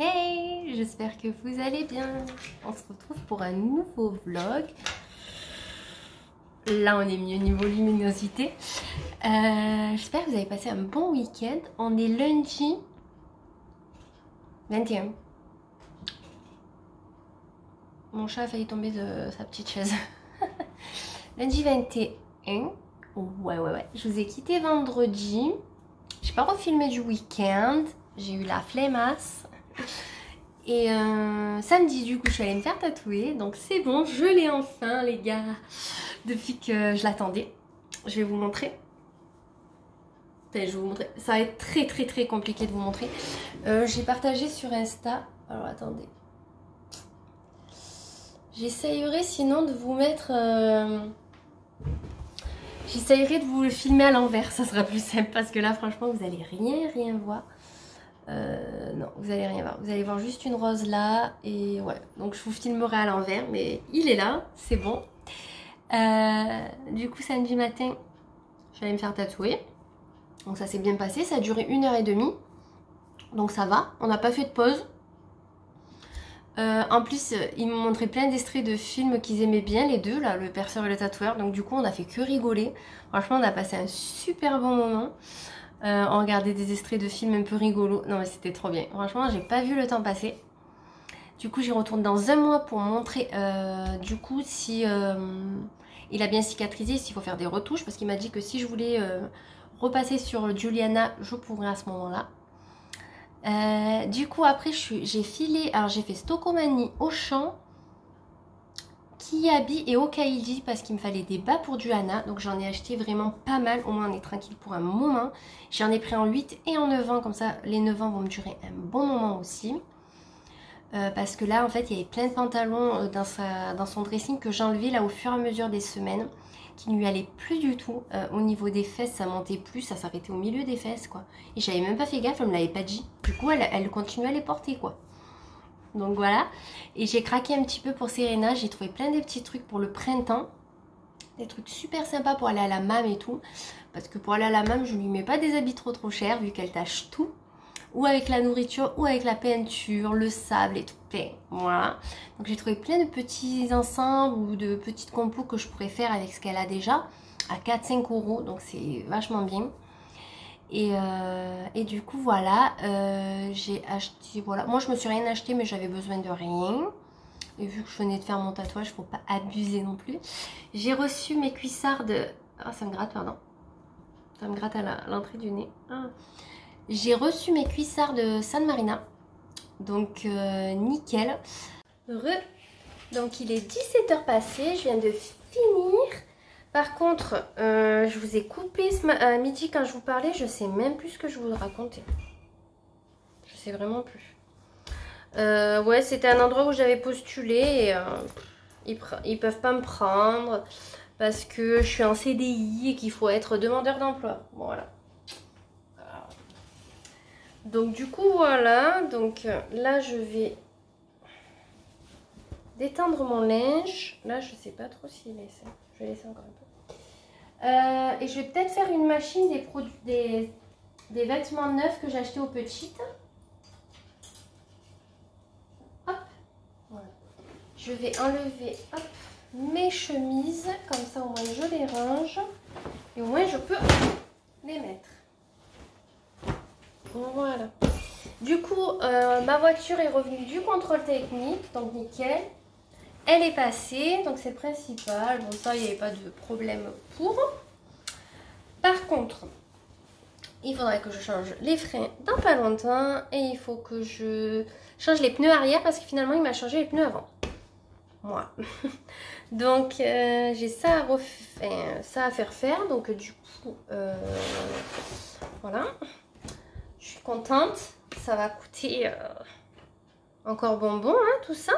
Hey, j'espère que vous allez bien. On se retrouve pour un nouveau vlog. Là, on est mieux niveau luminosité. J'espère que vous avez passé un bon week-end. On est lundi 21. Mon chat a failli tomber de sa petite chaise. Lundi 21. Ouais. Je vous ai quitté vendredi. J'ai pas refilmé du week-end. J'ai eu la flemmasse. Et samedi, du coup, je suis allée me faire tatouer. Donc c'est bon, je l'ai enfin, les gars. Depuis que je l'attendais. Je vais vous montrer. Enfin, je vais vous montrer. Ça va être très compliqué de vous montrer. J'ai partagé sur Insta. Alors attendez. J'essayerai sinon de vous mettre... J'essayerai de vous le filmer à l'envers. Ça sera plus simple parce que là, franchement, vous allez rien voir. Non, vous allez rien voir. Vous allez voir juste une rose là. Et ouais, donc je vous filmerai à l'envers. Mais il est là, c'est bon. Du coup, samedi matin, je vais aller me faire tatouer. Donc ça s'est bien passé. Ça a duré 1h30. Donc ça va. On n'a pas fait de pause. En plus, ils m'ont montré plein d'extraits de films qu'ils aimaient bien, les deux, là, le perceur et le tatoueur. Donc du coup, on a fait que rigoler. Franchement, on a passé un super bon moment. On regardait des extraits de films un peu rigolos. Non mais c'était trop bien. Franchement, j'ai pas vu le temps passer. Du coup, j'y retourne dans un mois pour montrer du coup si il a bien cicatrisé, s'il faut faire des retouches. Parce qu'il m'a dit que si je voulais repasser sur Juliana, je pourrais à ce moment-là. Du coup, après, j'ai filé. Alors, j'ai fait Stocomanie, Auchan, Kiabi et Okaïdi parce qu'il me fallait des bas pour Juliana. Donc, j'en ai acheté vraiment pas mal. Au moins, on est tranquille pour un moment. J'en ai pris en 8 et en 9 ans. Comme ça, les 9 ans vont me durer un bon moment aussi. Parce que là, en fait, il y avait plein de pantalons dans son dressing que j'ai enlevé là au fur et à mesure des semaines. Qui ne lui allait plus du tout. Au niveau des fesses, ça montait plus, ça s'arrêtait au milieu des fesses, quoi. Et j'avais même pas fait gaffe, elle me l'avait pas dit. Du coup, elle continuait à les porter, quoi. Donc voilà. Et j'ai craqué un petit peu pour Serena. J'ai trouvé plein de petits trucs pour le printemps. Des trucs super sympas pour aller à la MAM et tout. Parce que pour aller à la MAM, je lui mets pas des habits trop chers, vu qu'elle tâche tout. Ou avec la nourriture, ou avec la peinture, le sable et tout. Voilà. Donc j'ai trouvé plein de petits ensembles ou de petites compos que je pourrais faire avec ce qu'elle a déjà à 4-5 €. Donc c'est vachement bien. Et du coup voilà, j'ai acheté, voilà. Moi je me suis rien acheté mais j'avais besoin de rien. Et vu que je venais de faire mon tatouage, faut pas abuser non plus. J'ai reçu mes cuissards de... Ah, ça me gratte, pardon. Ça me gratte à l'entrée du nez. Ah. J'ai reçu mes cuissards de San Marina. Donc nickel. Donc il est 17h passé, je viens de finir. Par contre, je vous ai coupé à midi quand je vous parlais. Je sais même plus ce que je vous racontais. Je sais vraiment plus. Ouais, c'était un endroit où j'avais postulé et ils peuvent pas me prendre parce que je suis en CDI et qu'il faut être demandeur d'emploi. Voilà. Donc du coup voilà, donc là je vais détendre mon linge. Là je sais pas trop s'il est ça. Je vais laisser encore un peu. Et je vais peut-être faire une machine des vêtements neufs que j'ai achetés aux petites. Hop, voilà. Je vais enlever hop, mes chemises, comme ça au moins je les range. Et au moins je peux les mettre. Voilà. Du coup, ma voiture est revenue du contrôle technique, donc nickel. Elle est passée, donc c'est le principal. Bon, ça, il n'y avait pas de problème pour. Par contre, il faudrait que je change les freins dans pas longtemps. Et il faut que je change les pneus arrière parce que finalement, il m'a changé les pneus avant. Moi. Donc, j'ai ça à faire faire. Donc, du coup, voilà. Je suis contente, ça va coûter encore bonbon, hein, tout ça.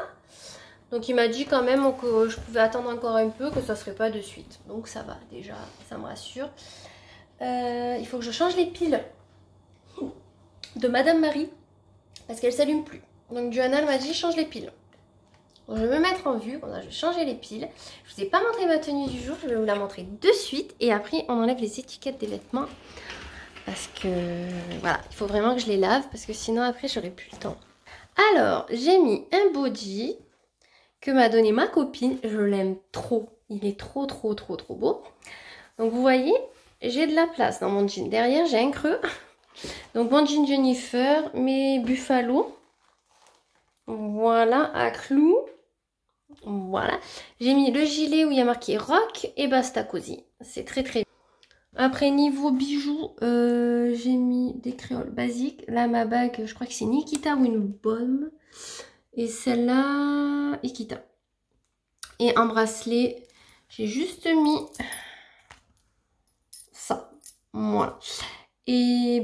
Donc il m'a dit quand même que je pouvais attendre encore un peu, que ça serait pas de suite. Donc ça va, déjà, ça me rassure. Il faut que je change les piles de Madame Marie, parce qu'elle s'allume plus. Donc Johanna m'a dit, change les piles. Donc je vais me mettre en vue, voilà, je vais changer les piles. Je vous ai pas montré ma tenue du jour, je vais vous la montrer de suite. Et après, on enlève les étiquettes des vêtements. Parce que voilà, il faut vraiment que je les lave parce que sinon après j'aurai plus le temps. Alors, j'ai mis un body que m'a donné ma copine. Je l'aime trop. Il est trop beau. Donc, vous voyez, j'ai de la place dans mon jean. Derrière, j'ai un creux. Donc, mon jean Jennifer, mes Buffalo. Voilà, à clous. Voilà. J'ai mis le gilet où il y a marqué Rock et Basta Cozy. C'est très bien. Après, niveau bijoux, j'ai mis des créoles basiques. Là, ma bague, je crois que c'est Nikita ou une Baume. Et celle-là, Ikita. Et un bracelet, j'ai juste mis ça. Voilà. Et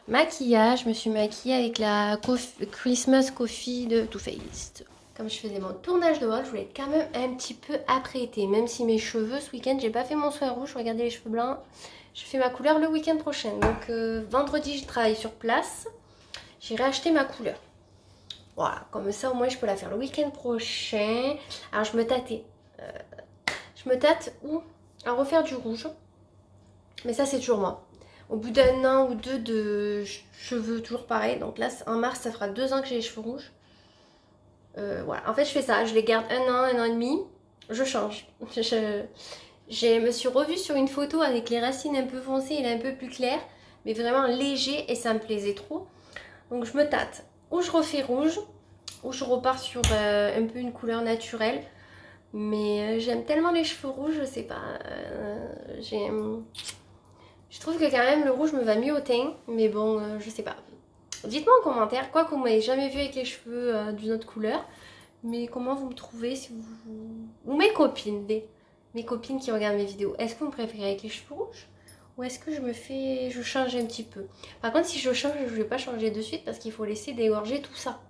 maquillage, je me suis maquillée avec la Christmas Coffee de Too Faced. Comme je faisais mon tournage de haul, je voulais quand même un petit peu apprêter. Même si mes cheveux, ce week-end, j'ai pas fait mon soin rouge. Regardez les cheveux blancs. Je fais ma couleur le week-end prochain. Donc vendredi, je travaille sur place. J'irai acheter ma couleur. Voilà, comme ça au moins je peux la faire le week-end prochain. Alors je me tâtais. Je me tâte ou à refaire du rouge. Mais ça c'est toujours moi. Au bout d'un an ou deux de cheveux toujours pareil. Donc là en mars ça fera 2 ans que j'ai les cheveux rouges. Voilà, en fait je fais ça. Je les garde un an et demi. Je change. Je me suis revue sur une photo avec les racines un peu foncées et un peu plus claires. Mais vraiment léger et ça me plaisait trop. Donc je me tâte. Ou je refais rouge, ou je repars sur un peu une couleur naturelle. Mais j'aime tellement les cheveux rouges, je sais pas. Je trouve que quand même le rouge me va mieux au teint. Mais bon, je sais pas. Dites-moi en commentaire, quoi que vous m'avez jamais vu avec les cheveux d'une autre couleur. Mais comment vous me trouvez si vous... Ou mes copines, mes copines qui regardent mes vidéos. Est-ce que vous me préférez avec les cheveux rouges? Ou est-ce que je change un petit peu? Par contre, si je change, je ne vais pas changer de suite parce qu'il faut laisser dégorger tout ça.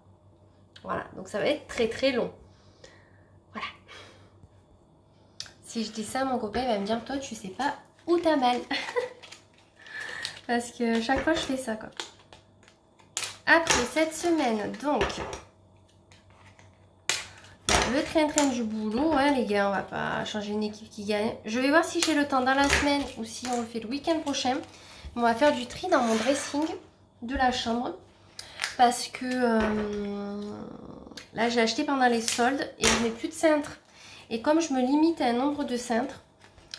Voilà, donc ça va être très long. Voilà. Si je dis ça, mon copain va me dire, toi, tu sais pas où t'as mal. Parce que chaque fois, je fais ça, quoi. Après cette semaine, donc, le train du boulot, hein, les gars, on va pas changer une équipe qui gagne. Je vais voir si j'ai le temps dans la semaine ou si on le fait le week-end prochain. On va faire du tri dans mon dressing de la chambre. Parce que là, j'ai acheté pendant les soldes et je n'ai plus de cintres. Et comme je me limite à un nombre de cintres,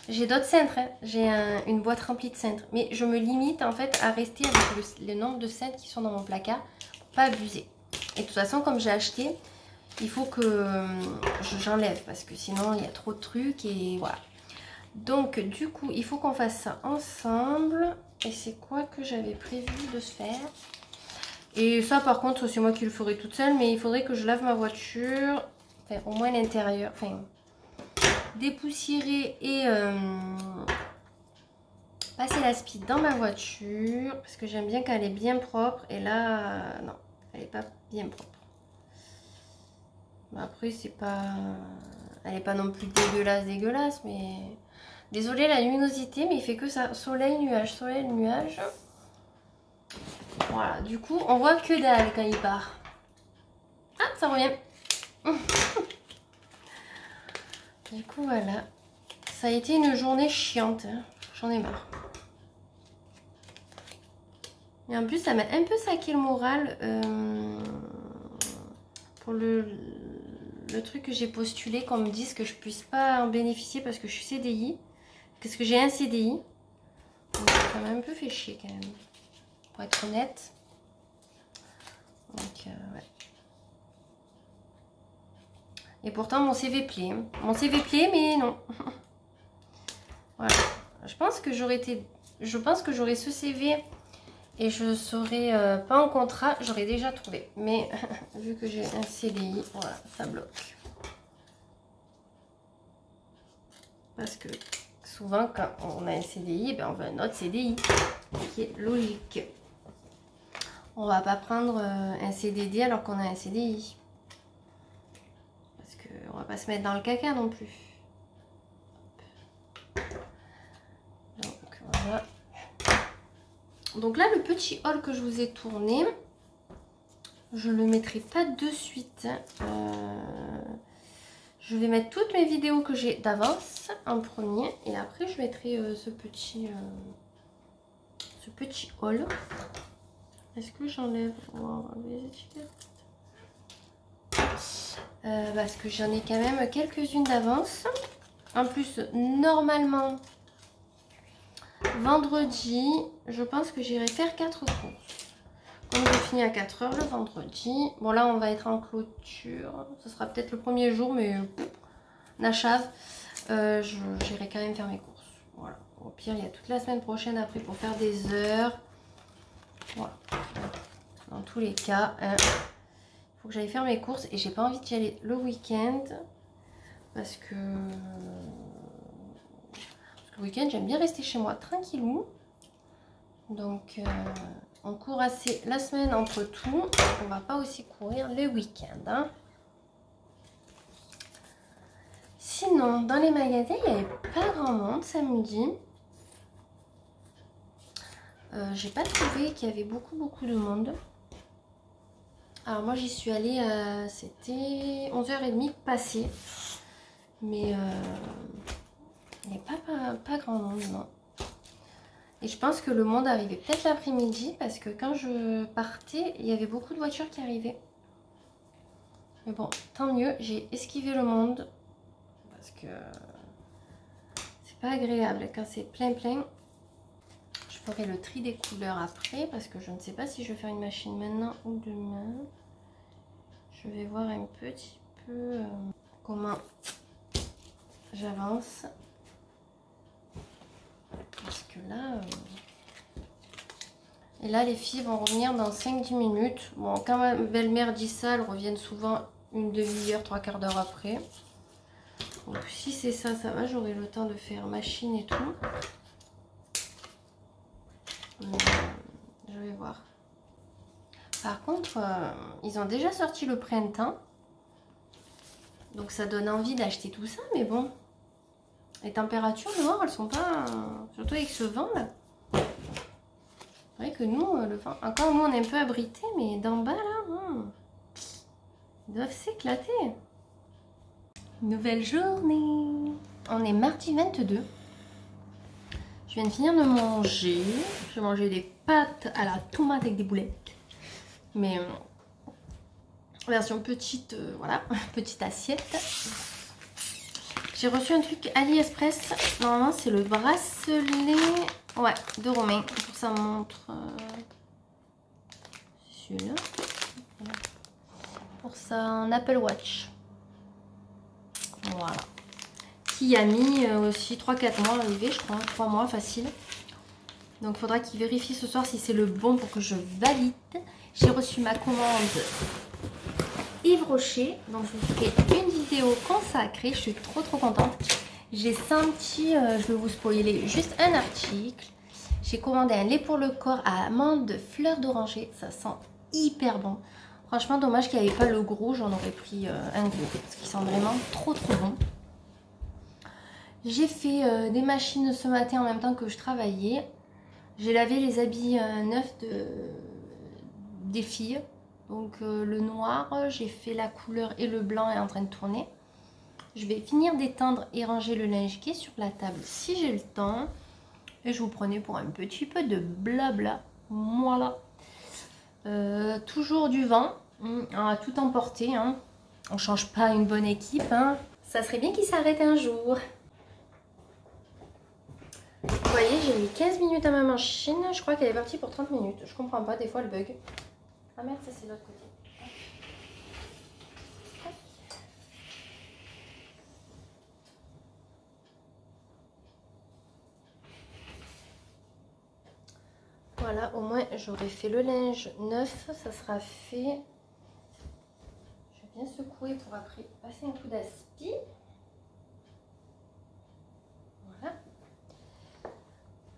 j'ai d'autres cintres. Hein. J'ai une boîte remplie de cintres. Mais je me limite en fait à rester avec le nombre de cintres qui sont dans mon placard pour pas abuser. Et de toute façon, comme j'ai acheté... Il faut que j'enlève parce que sinon il y a trop de trucs et voilà. Donc du coup il faut qu'on fasse ça ensemble. Et c'est quoi que j'avais prévu de se faire? Et ça par contre c'est moi qui le ferai toute seule. Mais il faudrait que je lave ma voiture. Enfin au moins l'intérieur. Enfin dépoussiérer et passer la speed dans ma voiture. Parce que j'aime bien qu'elle est bien propre. Et là non, elle n'est pas bien propre. Après, c'est pas... Elle n'est pas non plus dégueulasse, mais... Désolée la luminosité, mais il fait que ça. Soleil, nuage, nuage. Voilà, du coup, on voit que dalle quand il part. Ah, ça revient. Du coup, voilà. Ça a été une journée chiante. Hein. J'en ai marre. Et en plus, ça m'a un peu saqué le moral pour le truc que j'ai postulé, qu'on me dise que je puisse pas en bénéficier parce que je suis CDI, parce que j'ai un CDI. Donc ça m'a un peu fait chier quand même, pour être honnête. Donc ouais. Et pourtant mon CV plaît. Hein. Mon CV plaît, mais non. Voilà. Je pense que j'aurais ce CV et je serais pas en contrat, j'aurais déjà trouvé. Mais vu que j'ai un CDI, voilà, ça bloque. Parce que souvent, quand on a un CDI, ben on veut un autre CDI, ce qui est logique. On va pas prendre un CDD alors qu'on a un CDI. Parce qu'on va pas se mettre dans le caca non plus. Donc voilà. Donc là, le petit haul que je vous ai tourné, je le mettrai pas de suite. Je vais mettre toutes mes vidéos que j'ai d'avance en premier. Et après, je mettrai ce petit haul. Est-ce que j'enlève les étiquettes? Parce que j'en ai quand même quelques-unes d'avance. En plus, normalement, vendredi, je pense que j'irai faire 4 courses. Comme je finis à 4 h le vendredi. Bon, là, on va être en clôture. Ce sera peut-être le premier jour, mais n'achave. J'irai quand même faire mes courses. Voilà. Au pire, il y a toute la semaine prochaine après pour faire des heures. Voilà. Dans tous les cas, il faut que j'aille faire mes courses et j'ai pas envie d'y aller le week-end parce que le week-end, j'aime bien rester chez moi tranquillou. Donc, on court assez la semaine entre tout. On va pas aussi courir le week-end. Hein. Sinon, dans les magasins, il n'y avait pas grand monde samedi. J'ai pas trouvé qu'il y avait beaucoup de monde. Alors moi j'y suis allée, c'était 11h30 passé. Mais il n'y a pas grand monde, non. Et je pense que le monde arrivait peut-être l'après-midi parce que quand je partais, il y avait beaucoup de voitures qui arrivaient. Mais bon, tant mieux, j'ai esquivé le monde. Parce que c'est pas agréable quand c'est plein. Je ferai le tri des couleurs après parce que je ne sais pas si je vais faire une machine maintenant ou demain. Je vais voir un petit peu comment j'avance. Parce que là... Et là, les filles vont revenir dans 5-10 minutes. Bon, quand ma belle-mère dit ça, elles reviennent souvent une demi-heure, 3/4 d'heure après. Donc si c'est ça, ça va, j'aurai le temps de faire machine et tout. Je vais voir. Par contre, ils ont déjà sorti le printemps. Donc ça donne envie d'acheter tout ça, mais bon. Les températures dehors, elles sont pas... surtout avec ce vent là. C'est vrai que nous, le vent... Encore nous, on est un peu abrités, mais d'en bas là, ils doivent s'éclater. Nouvelle journée. On est mardi 22. Je viens de finir de manger. J'ai mangé des pâtes à la tomate avec des boulettes. Mais version petite, voilà, petite assiette. J'ai reçu un truc AliExpress. Normalement, c'est le bracelet, ouais, de Romain. Pour sa montre. Celui-là. Pour son Apple Watch. Voilà. Qui a mis aussi 3-4 mois à arriver, je crois. 3 mois facile. Donc, il faudra qu'il vérifie ce soir si c'est le bon pour que je valide. J'ai reçu ma commande Yves Rocher. Donc, je vous ferai une vidéo consacrée. Je suis trop contente. J'ai senti, je vais vous spoiler juste un article. J'ai commandé un lait pour le corps à amande fleur d'oranger. Ça sent hyper bon. Franchement, dommage qu'il n'y avait pas le gros. J'en aurais pris un gros. Parce qu'il sent vraiment trop bon. J'ai fait des machines ce matin en même temps que je travaillais. J'ai lavé les habits neufs des filles. Donc le noir, j'ai fait la couleur et le blanc est en train de tourner. Je vais finir d'étendre et ranger le linge qui est sur la table si j'ai le temps. Et je vous prenais pour un petit peu de blabla. Voilà. Toujours du vent. On a tout emporté. Hein. On ne change pas une bonne équipe. Hein. Ça serait bien qu'il s'arrête un jour. Vous voyez, j'ai mis 15 minutes à ma machine. Je crois qu'elle est partie pour 30 minutes. Je comprends pas, des fois elle bug. Ah merde, ça c'est de l'autre côté. Voilà, au moins j'aurai fait le linge neuf. Ça sera fait. Je vais bien secouer pour après passer un coup d'aspi. Voilà.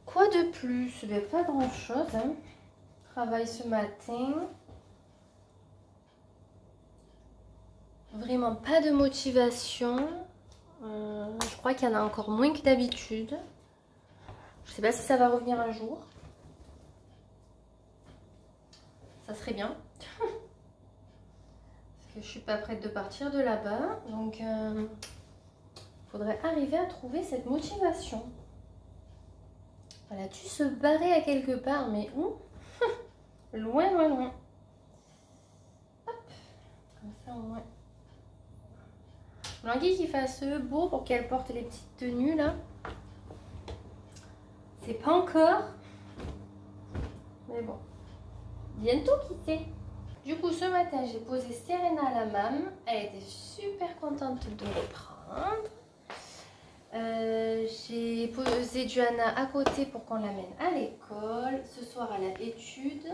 Quoi de plus? Pas grand chose. Hein. Travail ce matin. Vraiment pas de motivation. Je crois qu'il y en a encore moins que d'habitude. Je sais pas si ça va revenir un jour. Ça serait bien. Parce que je suis pas prête de partir de là-bas. Donc, il faudrait arriver à trouver cette motivation. Elle a dû se barrer à quelque part, mais où? Loin, loin, loin. Hop. Comme ça, au moins. L'anguille qu'il fasse beau pour qu'elle porte les petites tenues là. C'est pas encore. Mais bon. Bientôt quitté. Du coup, ce matin, j'ai posé Serena à la mam. Elle était super contente de reprendre. J'ai posé Johanna à côté pour qu'on l'amène à l'école. Ce soir, elle a études.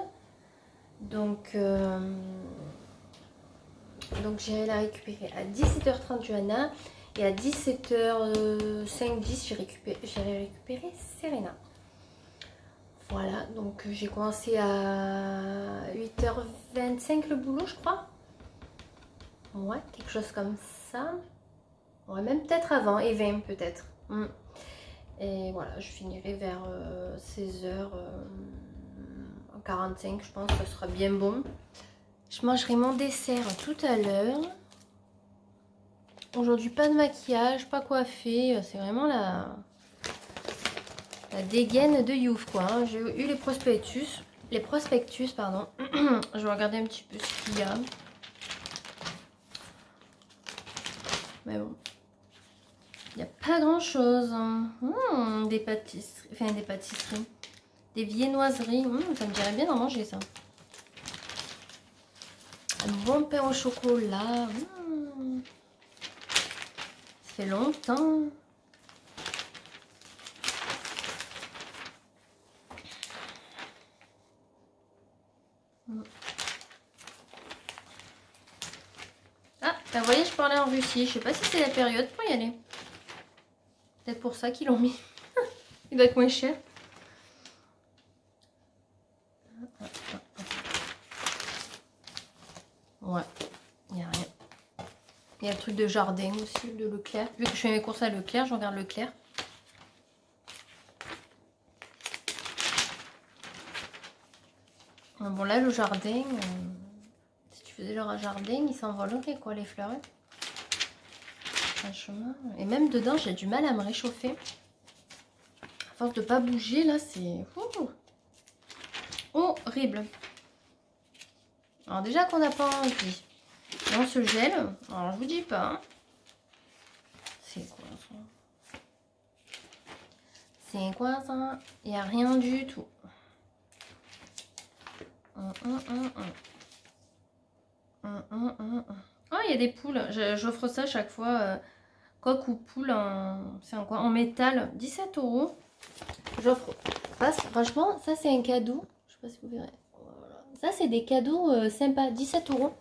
Donc j'irai la récupérer à 17h30 Johanna. Et à 17h05-10, j'irai récupérer Serena. Voilà, donc j'ai commencé à 8h25 le boulot, je crois. Ouais, quelque chose comme ça. Ouais, même peut-être avant, et 20 peut-être. Et voilà, je finirai vers 16h45, je pense, ça sera bien bon. Je mangerai mon dessert tout à l'heure. Aujourd'hui, pas de maquillage, pas coiffé, c'est vraiment la dégaine de Youf, quoi. Hein. J'ai eu les prospectus, pardon. Je vais regarder un petit peu ce qu'il y a. Mais bon. Il n'y a pas grand chose. Des pâtisseries. Enfin, des pâtisseries. Des viennoiseries. Ça me dirait bien d'en manger, ça. Un bon pain au chocolat. Ça fait longtemps. Ah, vous voyez, je parlais en Russie. Je sais pas si c'est la période pour y aller. Peut-être pour ça qu'ils l'ont mis. Il doit être moins cher. Ouais, il n'y a rien. Il y a le truc de jardin aussi, de Leclerc. Vu que je fais mes courses à Leclerc, je regarde Leclerc. Bon là, le jardin, si tu faisais genre un jardin, il s'envolerait quoi, les fleurs. Hein. Franchement. Et même dedans, j'ai du mal à me réchauffer. À force de pas bouger, là, c'est horrible. Alors déjà qu'on n'a pas envie. Et on se gèle. Alors je vous dis pas. Hein. C'est quoi ça? C'est quoi ça? Il n'y a rien du tout. Oh, il y a des poules. J'offre ça chaque fois. Coq ou poule en... C'est en quoi? En métal. 17 €. J'offre. Franchement, ça c'est un cadeau. Je sais pas si vous verrez. Voilà. Ça c'est des cadeaux sympas. 17 €.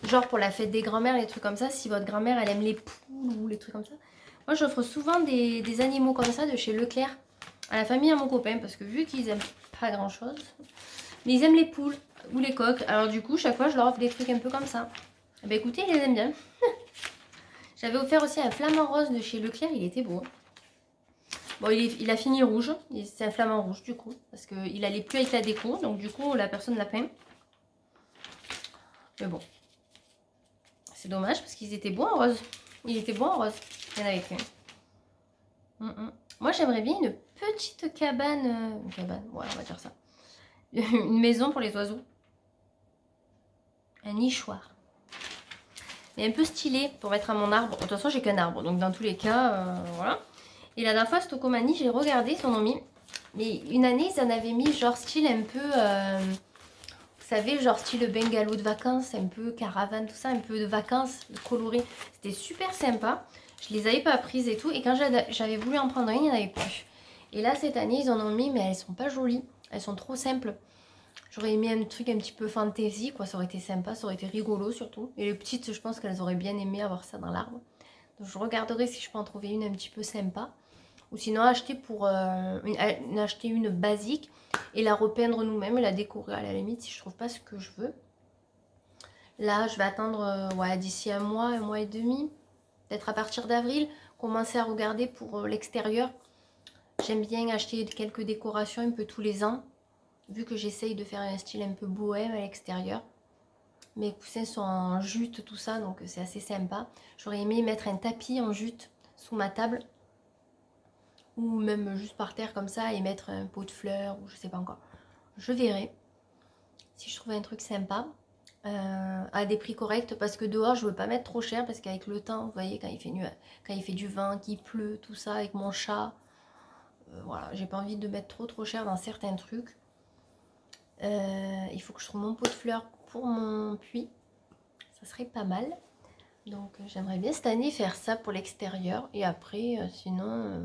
Genre pour la fête des grands-mères, les trucs comme ça. Si votre grand-mère elle aime les poules ou les trucs comme ça. Moi j'offre souvent des animaux comme ça de chez Leclerc. À la famille, à mon copain. Parce que vu qu'ils aiment pas grand chose. Mais ils aiment les poules ou les coqs. Alors du coup, chaque fois, je leur offre des trucs un peu comme ça. Et ben écoutez, ils les aiment bien. J'avais offert aussi un flamant rose de chez Leclerc. Il était beau. Bon, il a fini rouge. C'est un flamant rouge du coup. Parce qu'il allait plus avec la déco. Donc du coup, la personne l'a peint. Mais bon. C'est dommage parce qu'ils étaient beaux en rose. Il était beau en rose. Il y en avait qu'un. Moi, j'aimerais bien une petite cabane. Une cabane, ouais, on va dire ça. Une maison pour les oiseaux. Un nichoir. Mais un peu stylé pour mettre à mon arbre. De toute façon, j'ai qu'un arbre. Donc, dans tous les cas, voilà. Et la dernière fois, Stocomanie, j'ai regardé, ils en ont mis. Mais une année, ils en avaient mis genre style un peu... vous savez, genre style bungalow de vacances, un peu caravane, tout ça. Un peu de vacances colorées. C'était super sympa. Je les avais pas prises et tout. Et quand j'avais voulu en prendre une, il n'y en avait plus. Et là, cette année, ils en ont mis, mais elles sont pas jolies. Elles sont trop simples. J'aurais aimé un truc un petit peu fantasy, quoi. Ça aurait été sympa, ça aurait été rigolo surtout. Et les petites, je pense qu'elles auraient bien aimé avoir ça dans l'arbre. Donc je regarderai si je peux en trouver une un petit peu sympa. Ou sinon acheter acheter une basique et la repeindre nous-mêmes et la décorer à la limite si je trouve pas ce que je veux. Là, je vais attendre ouais, d'ici un mois et demi. Peut-être à partir d'avril, commencer à regarder pour l'extérieur. J'aime bien acheter quelques décorations un peu tous les ans. Vu que j'essaye de faire un style un peu bohème à l'extérieur. Mes coussins sont en jute, tout ça, donc c'est assez sympa. J'aurais aimé mettre un tapis en jute sous ma table. Ou même juste par terre comme ça et mettre un pot de fleurs, ou je sais pas encore. Je verrai. si je trouvais un truc sympa. À des prix corrects, parce que dehors je veux pas mettre trop cher, parce qu'avec le temps, vous voyez, quand il fait nuit, quand il fait du vent, qu'il pleut, tout ça, avec mon chat, voilà, j'ai pas envie de mettre trop cher dans certains trucs. Il faut que je trouve mon pot de fleurs pour mon puits, ça serait pas mal. Donc j'aimerais bien cette année faire ça pour l'extérieur, et après sinon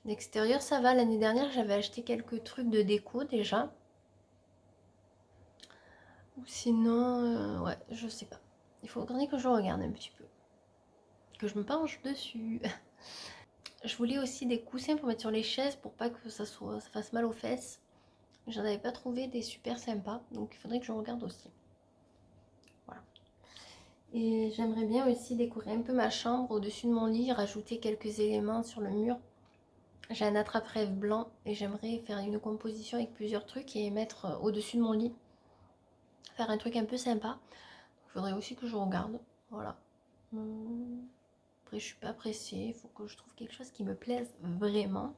l'extérieur ça va. L'année dernière j'avais acheté quelques trucs de déco déjà. Ou sinon, ouais, je sais pas. Il faudrait que je regarde un petit peu. Que je me penche dessus. Je voulais aussi des coussins pour mettre sur les chaises pour pas que ça fasse mal aux fesses. J'en avais pas trouvé des super sympas. Donc il faudrait que je regarde aussi. Voilà. Et j'aimerais bien aussi décorer un peu ma chambre au-dessus de mon lit. Rajouter quelques éléments sur le mur. J'ai un attrape-rêve blanc et j'aimerais faire une composition avec plusieurs trucs et mettre au-dessus de mon lit. Faire un truc un peu sympa. Il faudrait aussi que je regarde. Voilà. Après, je suis pas pressée. Il faut que je trouve quelque chose qui me plaise vraiment.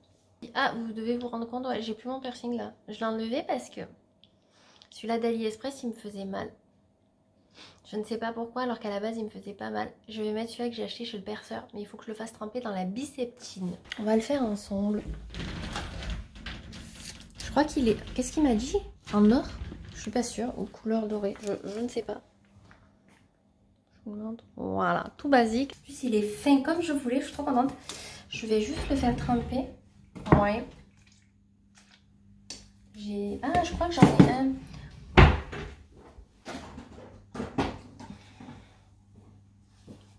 Ah, vous devez vous rendre compte, ouais, j'ai plus mon piercing là. Je l'ai enlevé parce que celui-là d'AliExpress, il me faisait mal. Je ne sais pas pourquoi, alors qu'à la base, il me faisait pas mal. Je vais mettre celui-là que j'ai acheté chez le perceur. Mais il faut que je le fasse tremper dans la biceptine. On va le faire ensemble. Je crois qu'il est... Qu'est-ce qu'il m'a dit? En or? Je suis pas sûre. Ou couleur dorée. Je ne sais pas. Voilà, tout basique. En plus, il est fin comme je voulais, je suis trop contente. Je vais juste le faire tremper. Ouais. Ah, je crois que j'en ai un.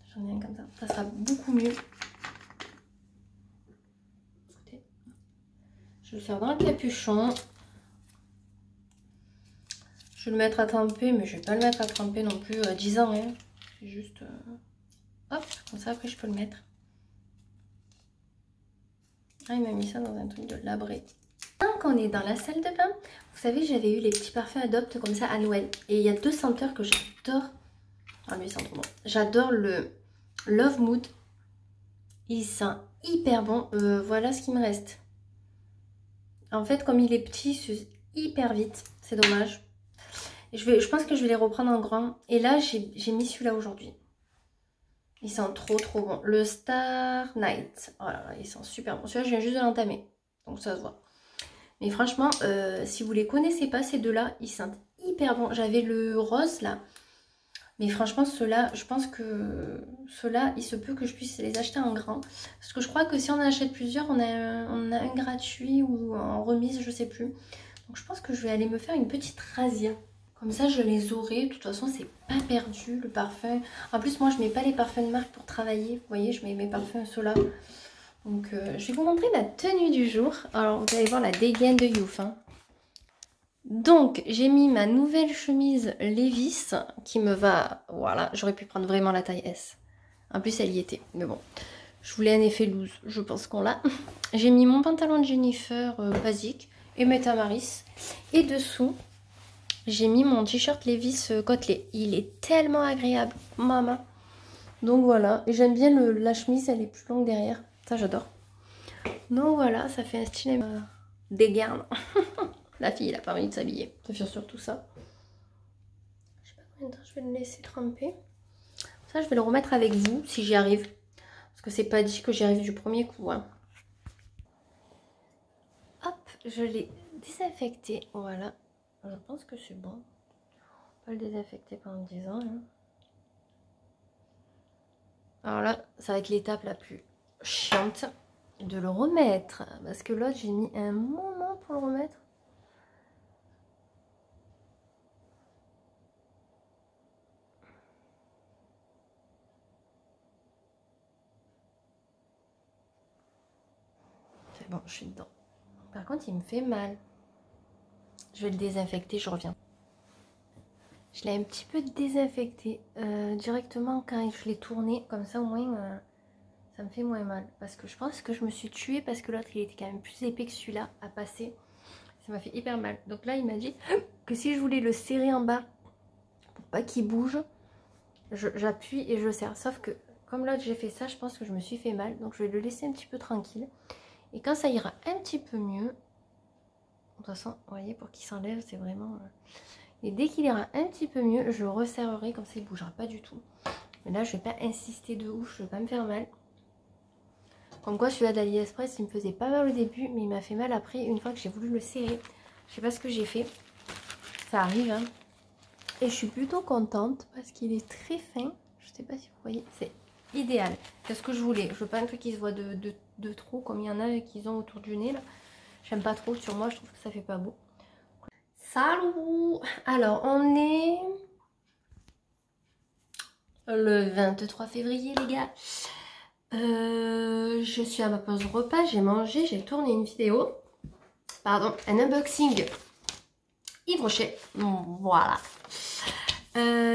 J'en ai un comme ça. Ça sera beaucoup mieux. Écoutez. Je vais le faire dans le capuchon. Je vais le mettre à tremper, mais je vais pas le mettre à tremper non plus à 10 ans. Hein. C'est juste... Hop, comme ça après je peux le mettre. Ah, il m'a mis ça dans un truc de labré. Quand on est dans la salle de bain, vous savez, j'avais eu les petits parfums Adopt comme ça à Noël. Et il y a deux senteurs que j'adore. Ah, mais ils sont trop bons. J'adore le Love Mood. Il sent hyper bon. Voilà ce qu'il me reste. En fait, comme il est petit, il s'use hyper vite. C'est dommage. Et je pense que je vais les reprendre en grand. Et là, j'ai mis celui-là aujourd'hui. Il sent trop bon. Le Star Night. Voilà, il sent super bon. Celui-là, je viens juste de l'entamer. Donc ça se voit. Mais franchement, si vous les connaissez pas, ces deux-là, ils sentent hyper bon. J'avais le rose là. Mais franchement, ceux-là, je pense que ceux-là, il se peut que je puisse les acheter en grand. Parce que je crois que si on en achète plusieurs, on a un gratuit ou en remise, je sais plus. Donc je pense que je vais aller me faire une petite razzia. Comme ça, je les aurai. De toute façon, c'est pas perdu le parfum. En plus, moi, je mets pas les parfums de marque pour travailler. Vous voyez, je mets mes parfums ceux-là. Donc, je vais vous montrer ma tenue du jour. Alors, vous allez voir la dégaine de Youf. Hein. Donc, j'ai mis ma nouvelle chemise Levi's qui me va... Voilà, j'aurais pu prendre vraiment la taille S. En plus, elle y était. Mais bon, je voulais un effet loose. Je pense qu'on l'a. J'ai mis mon pantalon de Jennifer basique et mes Tamaris. Et dessous, j'ai mis mon t-shirt Levi's côtelé. Il est tellement agréable, maman. Donc voilà, et j'aime bien la chemise, elle est plus longue derrière. Ça, j'adore. Donc voilà, ça fait un style dégaine. La fille, elle a pas envie de s'habiller. Ça fait surtout ça. Je sais pas combien de temps je vais le laisser tremper. Ça, je vais le remettre avec vous si j'y arrive. Parce que c'est pas dit que j'y arrive du premier coup. Hein. Hop, je l'ai désinfecté. Voilà. Je pense que c'est bon. On va le désinfecter pendant 10 ans. Hein. Alors là, ça va être l'étape la plus chiante de le remettre. Parce que l'autre, j'ai mis un moment pour le remettre. C'est bon, je suis dedans. Par contre, il me fait mal. Je vais le désinfecter, je reviens. Je l'ai un petit peu désinfecté directement quand je l'ai tourné. Comme ça, au moins, ça me fait moins mal. Parce que je pense que je me suis tuée parce que l'autre, il était quand même plus épais que celui-là à passer. Ça m'a fait hyper mal. Donc là, il m'a dit que si je voulais le serrer en bas pour pas qu'il bouge, j'appuie et je le serre. Sauf que comme l'autre, j'ai fait ça, je pense que je me suis fait mal. Donc je vais le laisser un petit peu tranquille. Et quand ça ira un petit peu mieux, toute façon, vous voyez, pour qu'il s'enlève, c'est vraiment... Et dès qu'il ira un petit peu mieux, je le resserrerai, comme ça il ne bougera pas du tout. Mais là, je vais pas insister de ouf, je vais pas me faire mal. Comme quoi, celui-là d'AliExpress, il me faisait pas mal au début, mais il m'a fait mal après, une fois que j'ai voulu le serrer. Je sais pas ce que j'ai fait. Ça arrive, hein. Et je suis plutôt contente, parce qu'il est très fin. Je sais pas si vous voyez, c'est idéal. C'est ce que je voulais. Je veux pas un truc qui se voit de trop, comme il y en a qui ont autour du nez, là. J'aime pas trop sur moi, je trouve que ça fait pas beau. Salut! Alors, on est le 23 février, les gars. Je suis à ma pause repas, j'ai mangé, j'ai tourné une vidéo. Pardon, un unboxing Yves Rocher. Voilà.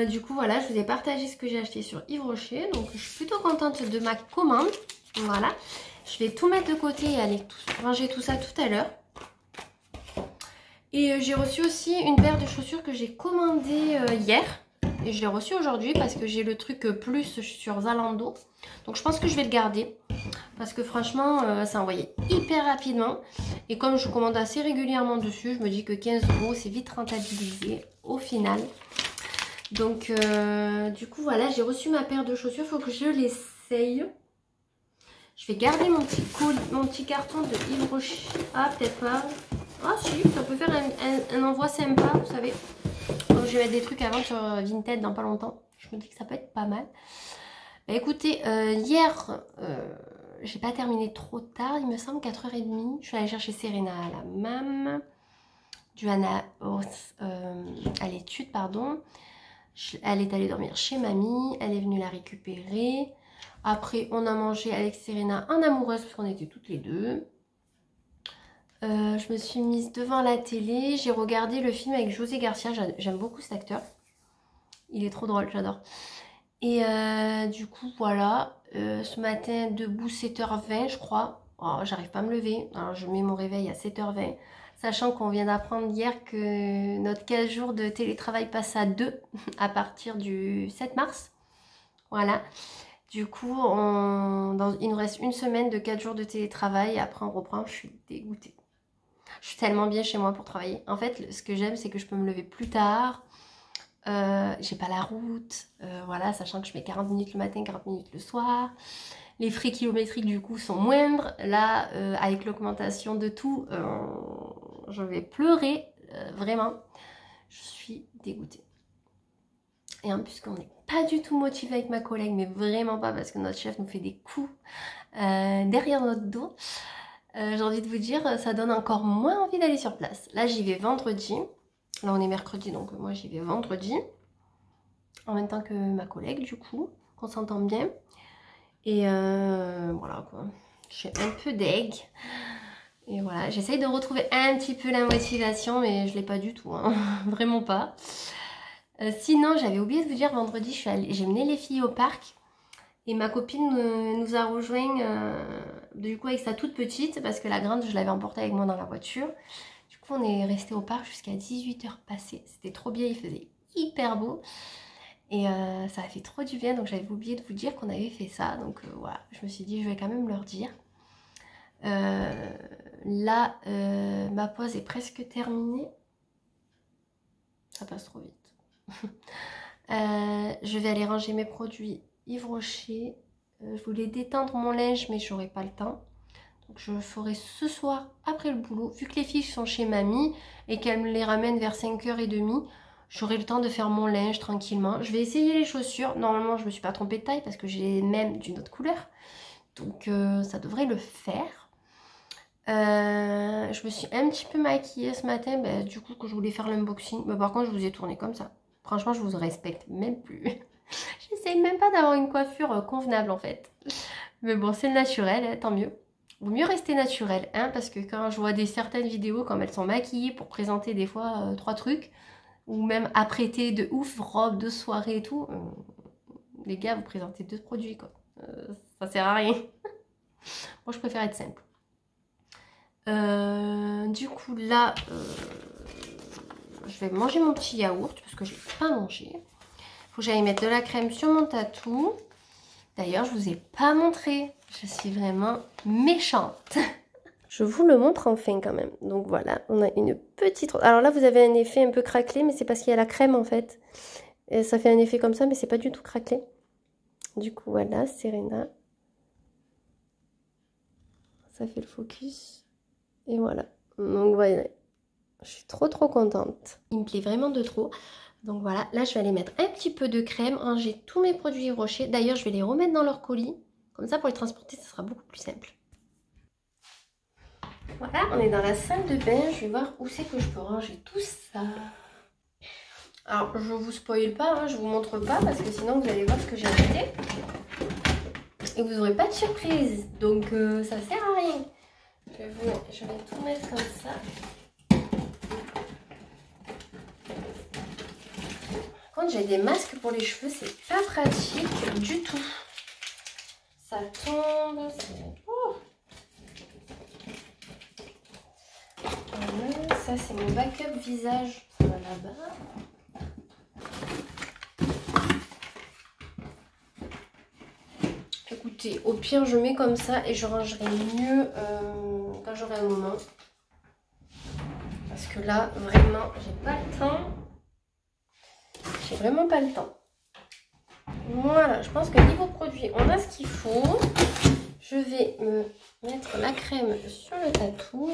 Du coup, voilà, je vous ai partagé ce que j'ai acheté sur Yves Rocher. Donc, je suis plutôt contente de ma commande. Voilà. Je vais tout mettre de côté et aller ranger tout ça tout à l'heure. Et j'ai reçu aussi une paire de chaussures que j'ai commandée hier. Et je l'ai reçue aujourd'hui parce que j'ai le truc plus sur Zalando. Donc je pense que je vais le garder. Parce que franchement, ça envoyé hyper rapidement. Et comme je commande assez régulièrement dessus, je me dis que 15 € c'est vite rentabilisé au final. Donc du coup voilà, j'ai reçu ma paire de chaussures. Il faut que je l'essaye. Je vais garder mon petit carton de Yves Rocher. Ah, peut-être pas. Ah si, ça peut faire un envoi sympa, vous savez. Donc je vais mettre des trucs à vendre sur Vinted dans pas longtemps. Je me dis que ça peut être pas mal. Bah, écoutez, hier, j'ai pas terminé trop tard. Il me semble 4h30. Je suis allée chercher Serena à la MAM. Duana à l'étude, pardon. Elle est allée dormir chez mamie. Elle est venue la récupérer. Après, on a mangé avec Serena en amoureuse parce qu'on était toutes les deux. Je me suis mise devant la télé. J'ai regardé le film avec José Garcia. J'aime beaucoup cet acteur. Il est trop drôle, j'adore. Et du coup, voilà. Ce matin, debout 7h20, je crois. Oh, j'arrive pas à me lever. Alors, je mets mon réveil à 7h20. Sachant qu'on vient d'apprendre hier que notre 15 jours de télétravail passe à 2 à partir du 7 mars. Voilà. Du coup, il nous reste une semaine de 4 jours de télétravail. Après, on reprend. Je suis dégoûtée. Je suis tellement bien chez moi pour travailler. En fait, ce que j'aime, c'est que je peux me lever plus tard. J'ai pas la route. Voilà, sachant que je mets 40 minutes le matin, 40 minutes le soir. Les frais kilométriques, du coup, sont moindres. Là, avec l'augmentation de tout, je vais pleurer. Vraiment, je suis dégoûtée. Et en plus, qu'on n'est pas du tout motivé avec ma collègue, mais vraiment pas, parce que notre chef nous fait des coups derrière notre dos. J'ai envie de vous dire, ça donne encore moins envie d'aller sur place. Là, j'y vais vendredi. Là, on est mercredi, donc moi, j'y vais vendredi. En même temps que ma collègue, du coup, qu'on s'entend bien. Et voilà, quoi. Je suis un peu deg. Et voilà, j'essaye de retrouver un petit peu la motivation, mais je ne l'ai pas du tout, hein. Vraiment pas. Sinon, j'avais oublié de vous dire, vendredi, j'ai mené les filles au parc. Et ma copine nous a rejoint du coup avec sa toute petite, parce que la grande, je l'avais emportée avec moi dans la voiture. Du coup, on est resté au parc jusqu'à 18h passées. C'était trop bien, il faisait hyper beau. Et ça a fait trop du bien, donc j'avais oublié de vous dire qu'on avait fait ça. Donc voilà, je me suis dit, je vais quand même leur dire. Là, ma pause est presque terminée. Ça passe trop vite. Je vais aller ranger mes produits Yves Rocher. Je voulais détendre mon linge, mais j'aurai pas le temps. Donc je le ferai ce soir après le boulot. Vu que les filles sont chez mamie et qu'elles me les ramènent vers 5h30, j'aurai le temps de faire mon linge tranquillement. Je vais essayer les chaussures. Normalement, je me suis pas trompée de taille parce que j'ai les mêmes d'une autre couleur. Donc ça devrait le faire. Je me suis un petit peu maquillée ce matin. Du coup, que je voulais faire l'unboxing. Mais par contre, je vous ai tourné comme ça. Franchement, je vous respecte même plus. J'essaye même pas d'avoir une coiffure convenable en fait. Mais bon, c'est le naturel, hein, tant mieux. Vaut mieux rester naturel, hein, parce que quand je vois certaines vidéos, comme elles sont maquillées pour présenter des fois 3 trucs, ou même apprêtées de ouf, robe de soirée et tout, les gars, vous présentez 2 produits, quoi. Ça sert à rien. Moi, je préfère être simple. Du coup, là, je vais manger mon petit yaourt, parce que j'ai pas mangé. Faut que j'aille mettre de la crème sur mon tatou. D'ailleurs, je vous ai pas montré. Je suis vraiment méchante. Je vous le montre enfin quand même. Donc voilà, on a une petite... Alors là, vous avez un effet un peu craquelé, mais c'est parce qu'il y a la crème en fait. Et ça fait un effet comme ça, mais c'est pas du tout craquelé. Du coup, voilà, Serena. Ça fait le focus. Et voilà. Donc voilà, je suis trop contente. Il me plaît vraiment de trop. Donc voilà, là je vais aller mettre un petit peu de crème, ranger tous mes produits Rocher. D'ailleurs, je vais les remettre dans leur colis. Comme ça, pour les transporter, ça sera beaucoup plus simple. Voilà, on est dans la salle de bain. Je vais voir où c'est que je peux ranger tout ça. Alors, je vous spoil pas, hein, je vous montre pas parce que sinon vous allez voir ce que j'ai acheté. Et vous n'aurez pas de surprise. Donc, ça sert à rien. Je vais tout mettre comme ça. Par contre, j'ai des masques pour les cheveux, c'est pas pratique du tout. Ça tombe, oh. Voilà, ça c'est mon backup visage, ça va là-bas. Écoutez, au pire je mets comme ça et je rangerai mieux quand j'aurai un moment. Parce que là, vraiment, j'ai pas le temps. J'ai vraiment pas le temps. Voilà, je pense que niveau produit, on a ce qu'il faut. Je vais me mettre la crème sur le tatou.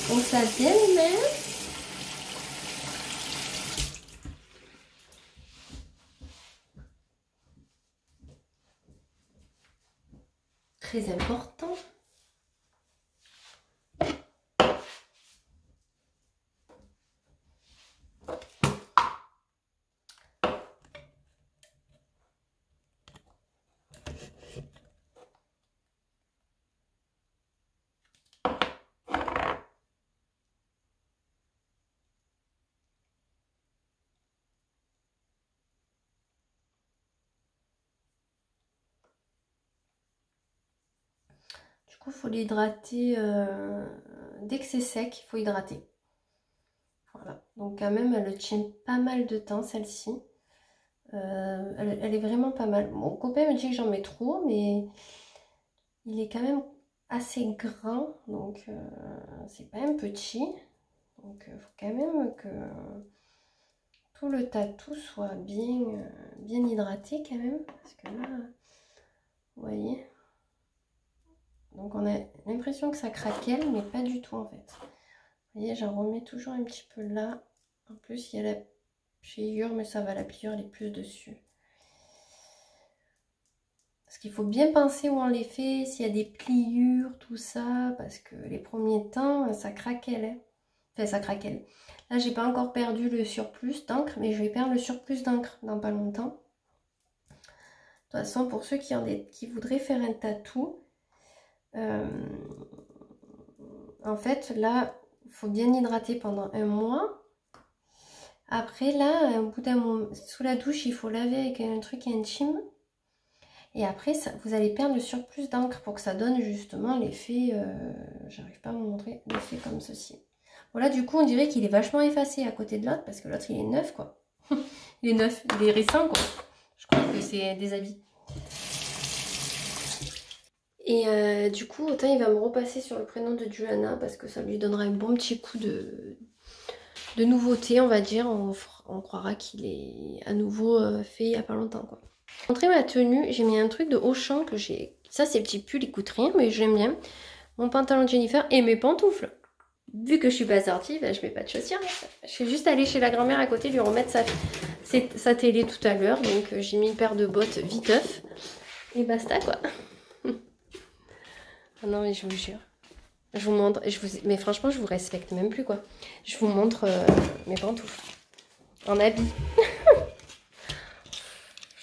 Donc ça vient les mains. Très important. Du coup, il faut l'hydrater dès que c'est sec, il faut hydrater. Voilà, donc quand même, elle tient pas mal de temps, celle-ci. Elle est vraiment pas mal. Mon copain me dit que j'en mets trop, mais il est quand même assez grand, donc c'est pas un petit. Donc il faut quand même que tout le tatou soit bien hydraté quand même, parce que là, vous voyez, donc on a l'impression que ça craquelle, mais pas du tout en fait. Vous voyez, j'en remets toujours un petit peu là. En plus, il y a la pliure, mais ça va, la pliure elle est plus dessus. Parce qu'il faut bien penser où on les fait, s'il y a des pliures, tout ça, parce que les premiers temps, ça craquelle. Hein. Enfin, ça craquelle. Là, j'ai pas encore perdu le surplus d'encre, mais je vais perdre le surplus d'encre dans pas longtemps. De toute façon, pour ceux qui voudraient faire un tatou, en fait, là, il faut bien hydrater pendant un mois. Après, là, au bout d'un moment, sous la douche, il faut laver avec un truc intime. Et après, ça, vous allez perdre le surplus d'encre pour que ça donne justement l'effet, j'arrive pas à vous montrer, l'effet comme ceci. Voilà, du coup, on dirait qu'il est vachement effacé à côté de l'autre parce que l'autre, il est neuf, quoi. Il est neuf, il est récent, quoi. Je crois que c'est des habits. Et du coup, autant il va me repasser sur le prénom de Joanna parce que ça lui donnera un bon petit coup de nouveauté, on va dire. On croira qu'il est à nouveau fait il n'y a pas longtemps, quoi. Pour montrer ma tenue, j'ai mis un truc de Auchan que j'ai. Ça, ces petits pulls, ils coûtent rien, mais j'aime bien. Mon pantalon de Jennifer et mes pantoufles. Vu que je suis pas sortie, ben, je mets pas de chaussures. Je suis juste allée chez la grand-mère à côté lui remettre sa télé tout à l'heure. Donc j'ai mis une paire de bottes viteuf. Et basta, quoi. Ah non, mais je vous jure. Je vous montre. Mais franchement, je vous respecte même plus, quoi. Je vous montre mes pantoufles. En habit.